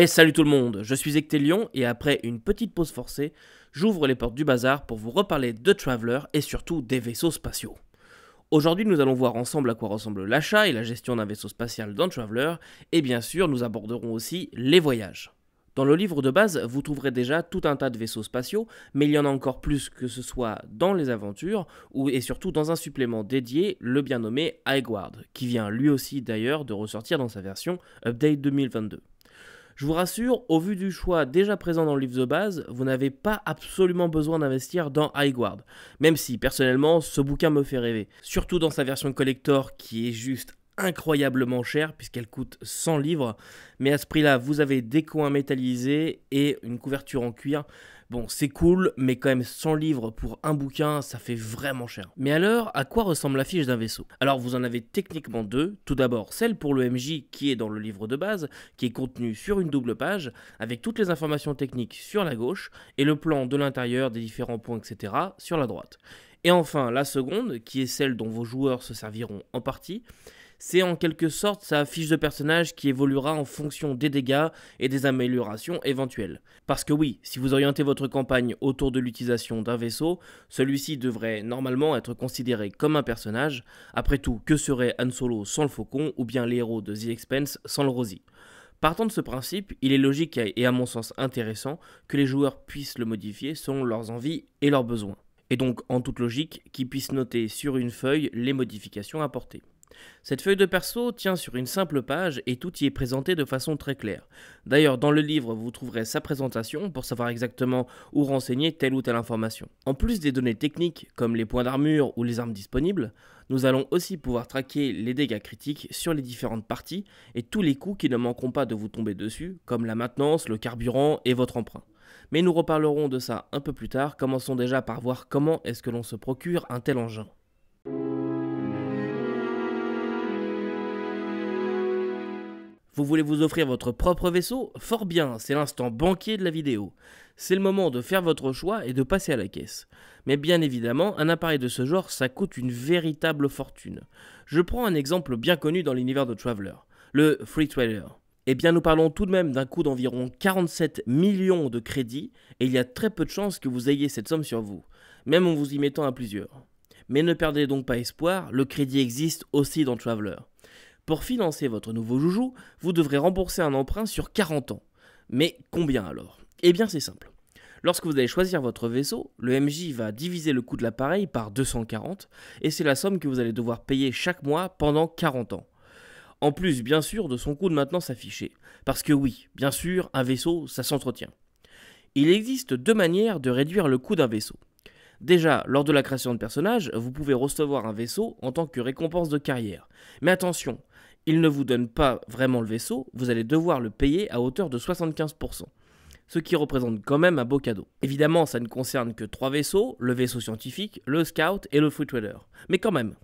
Et salut tout le monde, je suis Ectélion et après une petite pause forcée, j'ouvre les portes du bazar pour vous reparler de Traveler et surtout des vaisseaux spatiaux. Aujourd'hui nous allons voir ensemble à quoi ressemble l'achat et la gestion d'un vaisseau spatial dans Traveler et bien sûr nous aborderons aussi les voyages. Dans le livre de base, vous trouverez déjà tout un tas de vaisseaux spatiaux, mais il y en a encore plus que ce soit dans les aventures et surtout dans un supplément dédié, le bien nommé Highguard, qui vient lui aussi d'ailleurs de ressortir dans sa version Update 2022. Je vous rassure, au vu du choix déjà présent dans le livre de base, vous n'avez pas absolument besoin d'investir dans Highguard, même si personnellement ce bouquin me fait rêver, surtout dans sa version collector qui est juste incroyablement chère puisqu'elle coûte 100 livres, mais à ce prix-là vous avez des coins métallisés et une couverture en cuir. Bon, c'est cool, mais quand même 100 livres pour un bouquin, ça fait vraiment cher. Mais alors, à quoi ressemble la fiche d'un vaisseau? Alors, vous en avez techniquement deux. Tout d'abord, celle pour le MJ qui est dans le livre de base, qui est contenue sur une double page, avec toutes les informations techniques sur la gauche, et le plan de l'intérieur, des différents points, etc. sur la droite. Et enfin, la seconde, qui est celle dont vos joueurs se serviront en partie, c'est en quelque sorte sa fiche de personnage qui évoluera en fonction des dégâts et des améliorations éventuelles. Parce que oui, si vous orientez votre campagne autour de l'utilisation d'un vaisseau, celui-ci devrait normalement être considéré comme un personnage. Après tout, que serait Han Solo sans le Faucon ou bien les héros de The Expanse sans le Rosie? Partant de ce principe, il est logique et à mon sens intéressant que les joueurs puissent le modifier selon leurs envies et leurs besoins. Et donc, en toute logique, qu'ils puissent noter sur une feuille les modifications apportées. Cette feuille de perso tient sur une simple page et tout y est présenté de façon très claire. D'ailleurs, dans le livre, vous trouverez sa présentation pour savoir exactement où renseigner telle ou telle information. En plus des données techniques, comme les points d'armure ou les armes disponibles, nous allons aussi pouvoir traquer les dégâts critiques sur les différentes parties et tous les coûts qui ne manqueront pas de vous tomber dessus, comme la maintenance, le carburant et votre emprunt. Mais nous reparlerons de ça un peu plus tard, commençons déjà par voir comment est-ce que l'on se procure un tel engin. Vous voulez vous offrir votre propre vaisseau? Fort bien, c'est l'instant banquier de la vidéo. C'est le moment de faire votre choix et de passer à la caisse. Mais bien évidemment, un appareil de ce genre, ça coûte une véritable fortune. Je prends un exemple bien connu dans l'univers de Traveler, le Free Trader. Eh bien, nous parlons tout de même d'un coût d'environ 47 millions de crédits, et il y a très peu de chances que vous ayez cette somme sur vous, même en vous y mettant à plusieurs. Mais ne perdez donc pas espoir, le crédit existe aussi dans Traveler. Pour financer votre nouveau joujou, vous devrez rembourser un emprunt sur 40 ans. Mais combien alors? Eh bien c'est simple. Lorsque vous allez choisir votre vaisseau, le MJ va diviser le coût de l'appareil par 240 et c'est la somme que vous allez devoir payer chaque mois pendant 40 ans. En plus bien sûr de son coût de maintenance affiché. Parce que oui, bien sûr, un vaisseau, ça s'entretient. Il existe deux manières de réduire le coût d'un vaisseau. Déjà, lors de la création de personnage, vous pouvez recevoir un vaisseau en tant que récompense de carrière. Mais attention, il ne vous donne pas vraiment le vaisseau, vous allez devoir le payer à hauteur de 75%. Ce qui représente quand même un beau cadeau. Évidemment, ça ne concerne que 3 vaisseaux, le vaisseau scientifique, le scout et le free trader. Mais quand même.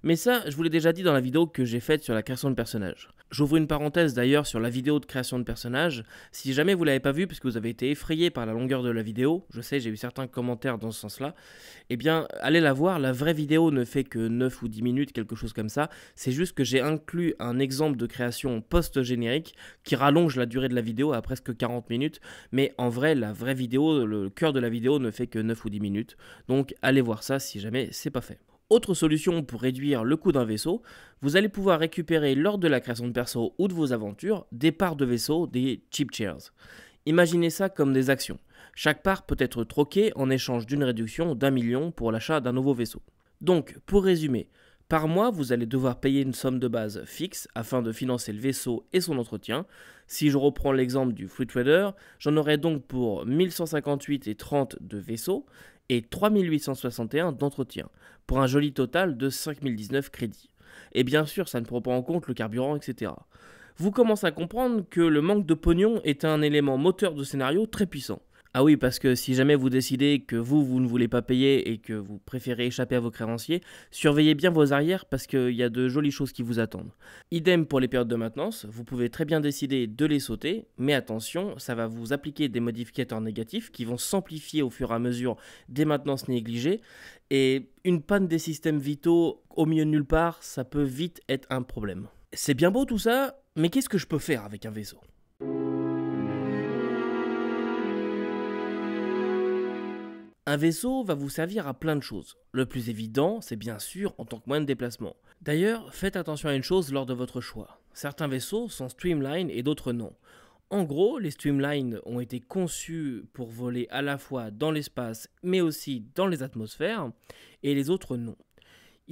Mais ça, je vous l'ai déjà dit dans la vidéo que j'ai faite sur la création de personnages. J'ouvre une parenthèse d'ailleurs sur la vidéo de création de personnages. Si jamais vous ne l'avez pas vue parce que vous avez été effrayé par la longueur de la vidéo, je sais, j'ai eu certains commentaires dans ce sens-là, eh bien, allez la voir. La vraie vidéo ne fait que 9 ou 10 minutes, quelque chose comme ça. C'est juste que j'ai inclus un exemple de création post-générique qui rallonge la durée de la vidéo à presque 40 minutes. Mais en vrai, la vraie vidéo, le cœur de la vidéo ne fait que 9 ou 10 minutes. Donc, allez voir ça si jamais c'est pas fait. Autre solution pour réduire le coût d'un vaisseau, vous allez pouvoir récupérer lors de la création de perso ou de vos aventures des parts de vaisseau, des cheap shares. Imaginez ça comme des actions. Chaque part peut être troquée en échange d'une réduction d'1 million pour l'achat d'un nouveau vaisseau. Donc, pour résumer, par mois, vous allez devoir payer une somme de base fixe afin de financer le vaisseau et son entretien. Si je reprends l'exemple du Free Trader, j'en aurai donc pour 1158,30 de vaisseau et 3861 d'entretien, pour un joli total de 5019 crédits. Et bien sûr, ça ne prend pas en compte le carburant, etc. Vous commencez à comprendre que le manque de pognon est un élément moteur de scénario très puissant. Ah oui, parce que si jamais vous décidez que vous ne voulez pas payer et que vous préférez échapper à vos créanciers, surveillez bien vos arrières parce qu'il y a de jolies choses qui vous attendent. Idem pour les périodes de maintenance, vous pouvez très bien décider de les sauter, mais attention, ça va vous appliquer des modificateurs négatifs qui vont s'amplifier au fur et à mesure des maintenances négligées, et une panne des systèmes vitaux au milieu de nulle part, ça peut vite être un problème. C'est bien beau tout ça, mais qu'est-ce que je peux faire avec un vaisseau ? Un vaisseau va vous servir à plein de choses. Le plus évident, c'est bien sûr en tant que moyen de déplacement. D'ailleurs, faites attention à une chose lors de votre choix. Certains vaisseaux sont streamline et d'autres non. En gros, les streamlines ont été conçus pour voler à la fois dans l'espace mais aussi dans les atmosphères, et les autres non.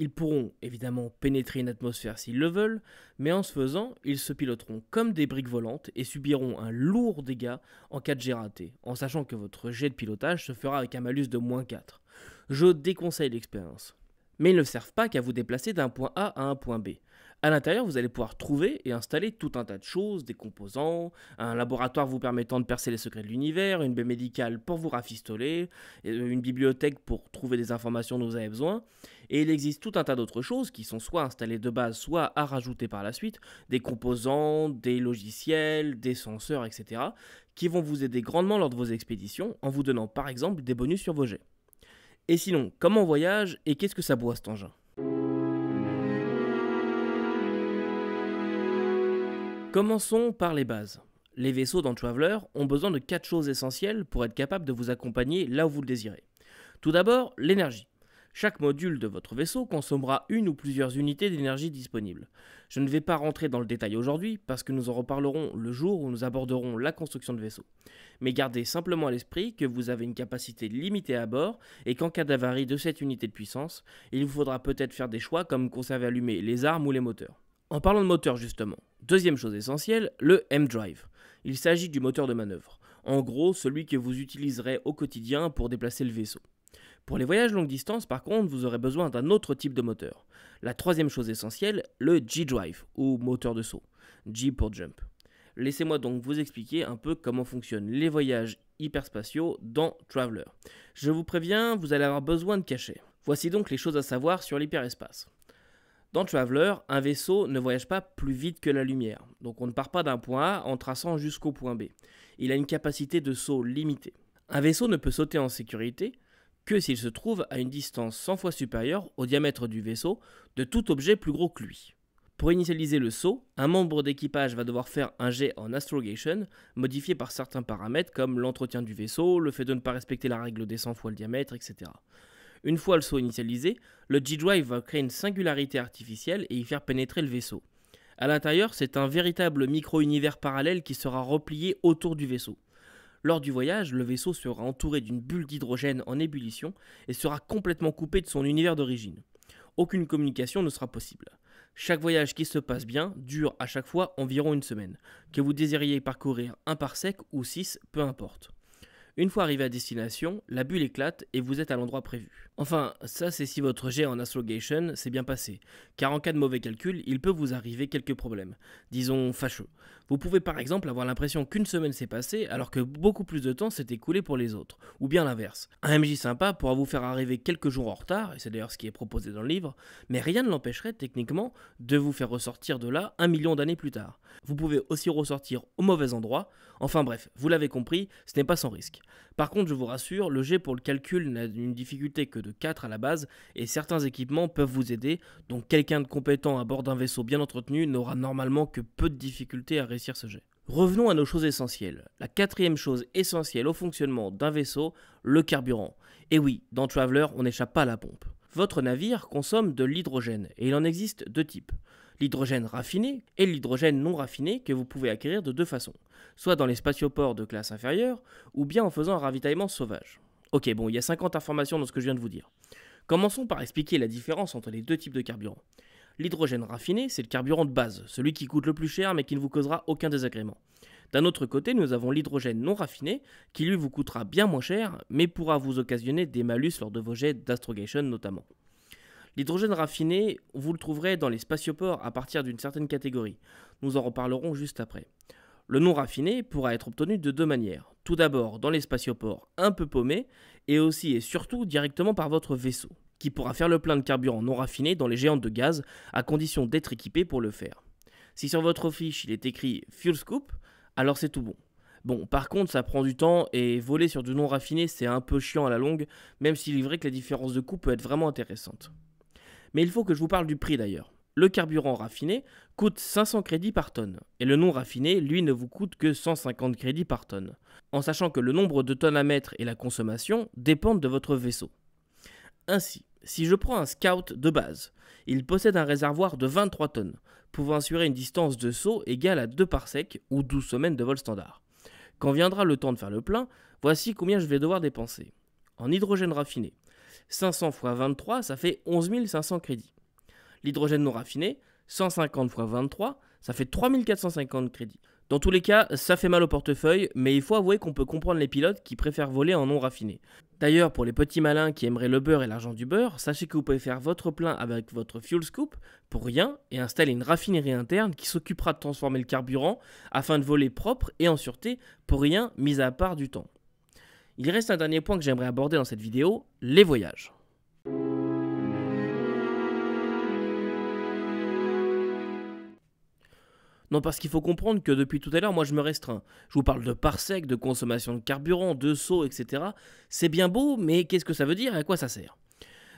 Ils pourront évidemment pénétrer une atmosphère s'ils le veulent, mais en ce faisant, ils se piloteront comme des briques volantes et subiront un lourd dégât en cas de jet raté, en sachant que votre jet de pilotage se fera avec un malus de -4. Je déconseille l'expérience. Mais ils ne servent pas qu'à vous déplacer d'un point A à un point B. À l'intérieur, vous allez pouvoir trouver et installer tout un tas de choses, des composants, un laboratoire vous permettant de percer les secrets de l'univers, une baie médicale pour vous rafistoler, une bibliothèque pour trouver des informations dont vous avez besoin. Et il existe tout un tas d'autres choses qui sont soit installées de base, soit à rajouter par la suite, des composants, des logiciels, des senseurs, etc., qui vont vous aider grandement lors de vos expéditions, en vous donnant par exemple des bonus sur vos jets. Et sinon, comment on voyage et qu'est-ce que ça boit cet engin ? Commençons par les bases. Les vaisseaux dans Traveler ont besoin de 4 choses essentielles pour être capables de vous accompagner là où vous le désirez. Tout d'abord, l'énergie. Chaque module de votre vaisseau consommera une ou plusieurs unités d'énergie disponibles. Je ne vais pas rentrer dans le détail aujourd'hui parce que nous en reparlerons le jour où nous aborderons la construction de vaisseaux. Mais gardez simplement à l'esprit que vous avez une capacité limitée à bord et qu'en cas d'avarie de cette unité de puissance, il vous faudra peut-être faire des choix comme conserver allumés les armes ou les moteurs. En parlant de moteur justement, deuxième chose essentielle, le M-Drive. Il s'agit du moteur de manœuvre. En gros, celui que vous utiliserez au quotidien pour déplacer le vaisseau. Pour les voyages longue distance, par contre, vous aurez besoin d'un autre type de moteur. La troisième chose essentielle, le G-Drive, ou moteur de saut. G pour Jump. Laissez-moi donc vous expliquer un peu comment fonctionnent les voyages hyperspatiaux dans Traveler. Je vous préviens, vous allez avoir besoin de cachets. Voici donc les choses à savoir sur l'hyperespace. Dans Traveler, un vaisseau ne voyage pas plus vite que la lumière, donc on ne part pas d'un point A en traçant jusqu'au point B. Il a une capacité de saut limitée. Un vaisseau ne peut sauter en sécurité que s'il se trouve à une distance 100 fois supérieure au diamètre du vaisseau de tout objet plus gros que lui. Pour initialiser le saut, un membre d'équipage va devoir faire un jet en astrogation, modifié par certains paramètres comme l'entretien du vaisseau, le fait de ne pas respecter la règle des 100 fois le diamètre, etc. Une fois le saut initialisé, le G-Drive va créer une singularité artificielle et y faire pénétrer le vaisseau. À l'intérieur, c'est un véritable micro-univers parallèle qui sera replié autour du vaisseau. Lors du voyage, le vaisseau sera entouré d'une bulle d'hydrogène en ébullition et sera complètement coupé de son univers d'origine. Aucune communication ne sera possible. Chaque voyage qui se passe bien dure à chaque fois environ une semaine, que vous désiriez parcourir un parsec ou 6, peu importe. Une fois arrivé à destination, la bulle éclate et vous êtes à l'endroit prévu. Enfin, ça c'est si votre jet en astrogation s'est bien passé, car en cas de mauvais calcul, il peut vous arriver quelques problèmes, disons fâcheux. Vous pouvez par exemple avoir l'impression qu'une semaine s'est passée alors que beaucoup plus de temps s'est écoulé pour les autres, ou bien l'inverse. Un MJ sympa pourra vous faire arriver quelques jours en retard, et c'est d'ailleurs ce qui est proposé dans le livre, mais rien ne l'empêcherait techniquement de vous faire ressortir de là 1 million d'années plus tard. Vous pouvez aussi ressortir au mauvais endroit, enfin bref, vous l'avez compris, ce n'est pas sans risque. Par contre, je vous rassure, le jet pour le calcul n'a une difficulté que de 4 à la base et certains équipements peuvent vous aider, donc quelqu'un de compétent à bord d'un vaisseau bien entretenu n'aura normalement que peu de difficultés à réussir ce jet. Revenons à nos choses essentielles. La quatrième chose essentielle au fonctionnement d'un vaisseau, le carburant. Et oui, dans Traveler, on n'échappe pas à la pompe. Votre navire consomme de l'hydrogène et il en existe deux types. L'hydrogène raffiné et l'hydrogène non raffiné que vous pouvez acquérir de deux façons, soit dans les spatioports de classe inférieure, ou bien en faisant un ravitaillement sauvage. Ok, bon, il y a 50 informations dans ce que je viens de vous dire. Commençons par expliquer la différence entre les deux types de carburant. L'hydrogène raffiné, c'est le carburant de base, celui qui coûte le plus cher mais qui ne vous causera aucun désagrément. D'un autre côté, nous avons l'hydrogène non raffiné, qui lui vous coûtera bien moins cher, mais pourra vous occasionner des malus lors de vos jets d'astrogation notamment. L'hydrogène raffiné, vous le trouverez dans les spatioports à partir d'une certaine catégorie. Nous en reparlerons juste après. Le non raffiné pourra être obtenu de deux manières. Tout d'abord dans les spatioports un peu paumés, et aussi et surtout directement par votre vaisseau, qui pourra faire le plein de carburant non raffiné dans les géantes de gaz, à condition d'être équipé pour le faire. Si sur votre fiche il est écrit Fuel Scoop, alors c'est tout bon. Bon, par contre, ça prend du temps et voler sur du non raffiné, c'est un peu chiant à la longue, même s'il est vrai que la différence de coût peut être vraiment intéressante. Mais il faut que je vous parle du prix d'ailleurs. Le carburant raffiné coûte 500 crédits par tonne, et le non raffiné, lui, ne vous coûte que 150 crédits par tonne, en sachant que le nombre de tonnes à mettre et la consommation dépendent de votre vaisseau. Ainsi, si je prends un Scout de base, il possède un réservoir de 23 tonnes, pouvant assurer une distance de saut égale à 2 parsecs ou 12 semaines de vol standard. Quand viendra le temps de faire le plein, voici combien je vais devoir dépenser. En hydrogène raffiné, 500 x 23, ça fait 11 500 crédits. L'hydrogène non raffiné, 150 x 23, ça fait 3450 crédits. Dans tous les cas, ça fait mal au portefeuille, mais il faut avouer qu'on peut comprendre les pilotes qui préfèrent voler en non raffiné. D'ailleurs, pour les petits malins qui aimeraient le beurre et l'argent du beurre, sachez que vous pouvez faire votre plein avec votre fuel scoop pour rien et installer une raffinerie interne qui s'occupera de transformer le carburant afin de voler propre et en sûreté pour rien, mis à part du temps. Il reste un dernier point que j'aimerais aborder dans cette vidéo, les voyages. Non, parce qu'il faut comprendre que depuis tout à l'heure, moi je me restreins. Je vous parle de parsec, de consommation de carburant, de sauts, etc. C'est bien beau, mais qu'est-ce que ça veut dire et à quoi ça sert?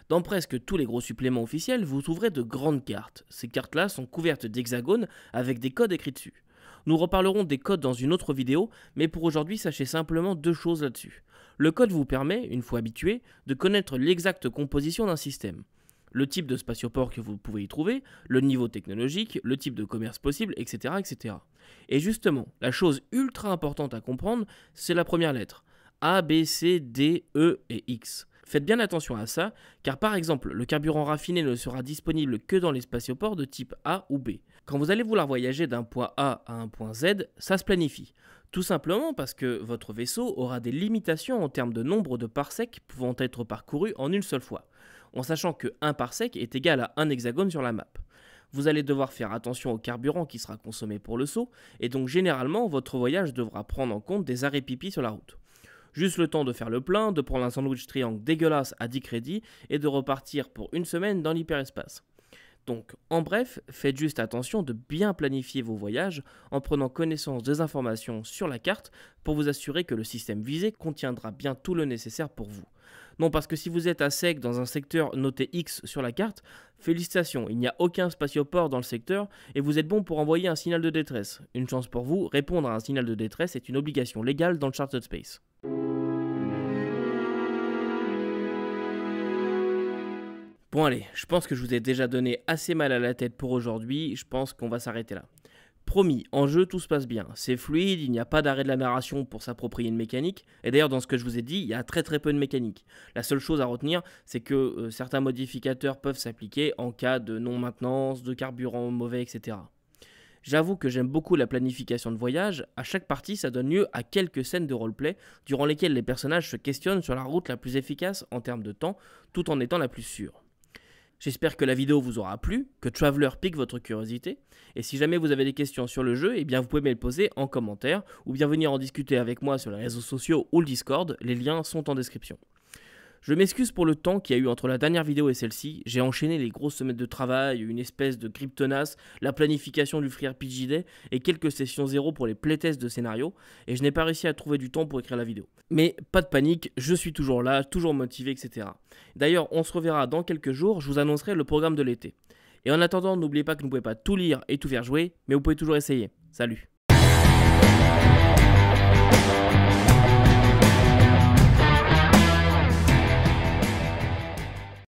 Dans presque tous les gros suppléments officiels, vous trouverez de grandes cartes. Ces cartes-là sont couvertes d'hexagones avec des codes écrits dessus. Nous reparlerons des codes dans une autre vidéo, mais pour aujourd'hui, sachez simplement deux choses là-dessus. Le code vous permet, une fois habitué, de connaître l'exacte composition d'un système. Le type de spatioport que vous pouvez y trouver, le niveau technologique, le type de commerce possible, etc. etc. Et justement, la chose ultra importante à comprendre, c'est la première lettre. A, B, C, D, E et X. Faites bien attention à ça, car par exemple, le carburant raffiné ne sera disponible que dans les spatioports de type A ou B. Quand vous allez vouloir voyager d'un point A à un point Z, ça se planifie. Tout simplement parce que votre vaisseau aura des limitations en termes de nombre de parsecs pouvant être parcourus en une seule fois, en sachant que 1 parsec est égal à 1 hexagone sur la map. Vous allez devoir faire attention au carburant qui sera consommé pour le saut, et donc généralement votre voyage devra prendre en compte des arrêts pipi sur la route. Juste le temps de faire le plein, de prendre un sandwich triangle dégueulasse à 10 crédits et de repartir pour une semaine dans l'hyperespace. Donc, en bref, faites juste attention de bien planifier vos voyages en prenant connaissance des informations sur la carte pour vous assurer que le système visé contiendra bien tout le nécessaire pour vous. Non, parce que si vous êtes à sec dans un secteur noté X sur la carte, félicitations, il n'y a aucun spatioport dans le secteur et vous êtes bon pour envoyer un signal de détresse. Une chance pour vous, répondre à un signal de détresse est une obligation légale dans le Chartered Space. Bon allez, je pense que je vous ai déjà donné assez mal à la tête pour aujourd'hui, je pense qu'on va s'arrêter là. Promis, en jeu tout se passe bien, c'est fluide, il n'y a pas d'arrêt de la narration pour s'approprier une mécanique, et d'ailleurs dans ce que je vous ai dit, il y a très peu de mécanique. La seule chose à retenir, c'est que certains modificateurs peuvent s'appliquer en cas de non-maintenance, de carburant mauvais, etc. J'avoue que j'aime beaucoup la planification de voyage, à chaque partie ça donne lieu à quelques scènes de roleplay, durant lesquelles les personnages se questionnent sur la route la plus efficace en termes de temps, tout en étant la plus sûre. J'espère que la vidéo vous aura plu, que Traveler pique votre curiosité, et si jamais vous avez des questions sur le jeu, eh bien vous pouvez me les poser en commentaire, ou bien venir en discuter avec moi sur les réseaux sociaux ou le Discord, les liens sont en description. Je m'excuse pour le temps qu'il y a eu entre la dernière vidéo et celle-ci, j'ai enchaîné les grosses semaines de travail, une espèce de grippe tenace, la planification du Free RPG Day et quelques sessions zéro pour les playtests de scénario, et je n'ai pas réussi à trouver du temps pour écrire la vidéo. Mais pas de panique, je suis toujours là, toujours motivé, etc. D'ailleurs, on se reverra dans quelques jours, je vous annoncerai le programme de l'été. Et en attendant, n'oubliez pas que vous ne pouvez pas tout lire et tout faire jouer, mais vous pouvez toujours essayer. Salut!